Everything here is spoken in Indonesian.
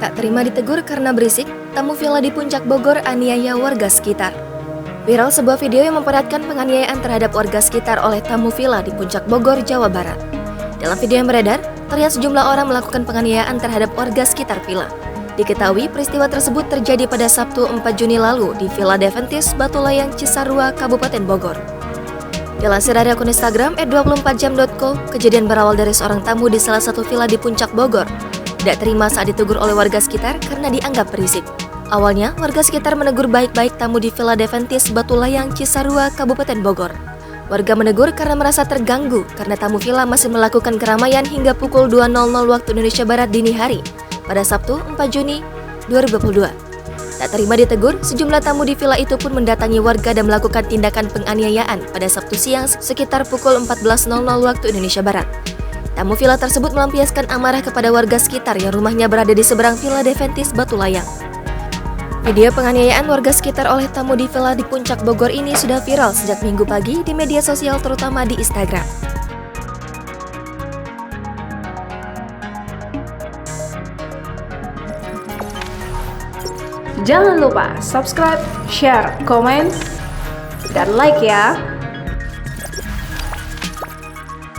Tak terima ditegur karena berisik, tamu villa di Puncak Bogor aniaya warga sekitar. Viral sebuah video yang memperlihatkan penganiayaan terhadap warga sekitar oleh tamu villa di Puncak Bogor, Jawa Barat. Dalam video yang beredar, terlihat sejumlah orang melakukan penganiayaan terhadap warga sekitar villa. Diketahui peristiwa tersebut terjadi pada Sabtu 4 Juni lalu di Villa Deventis, Batu Layang, Cisarua, Kabupaten Bogor. Dilansir dari akun Instagram @24jam.co, kejadian berawal dari seorang tamu di salah satu villa di Puncak Bogor tidak terima saat ditegur oleh warga sekitar karena dianggap berisik. Awalnya, warga sekitar menegur baik-baik tamu di Villa Deventis, Batu Layang, Cisarua, Kabupaten Bogor. Warga menegur karena merasa terganggu karena tamu villa masih melakukan keramaian hingga pukul 2.00 waktu Indonesia Barat dini hari pada Sabtu 4 Juni 2022. Tak terima ditegur, sejumlah tamu di villa itu pun mendatangi warga dan melakukan tindakan penganiayaan pada Sabtu siang sekitar pukul 14.00 waktu Indonesia Barat. Tamu villa tersebut melampiaskan amarah kepada warga sekitar yang rumahnya berada di seberang Villa Deventis, Batu Layang. Video penganiayaan warga sekitar oleh tamu di villa di Puncak Bogor ini sudah viral sejak Minggu pagi di media sosial terutama di Instagram. Jangan lupa subscribe, share, komen, dan like ya!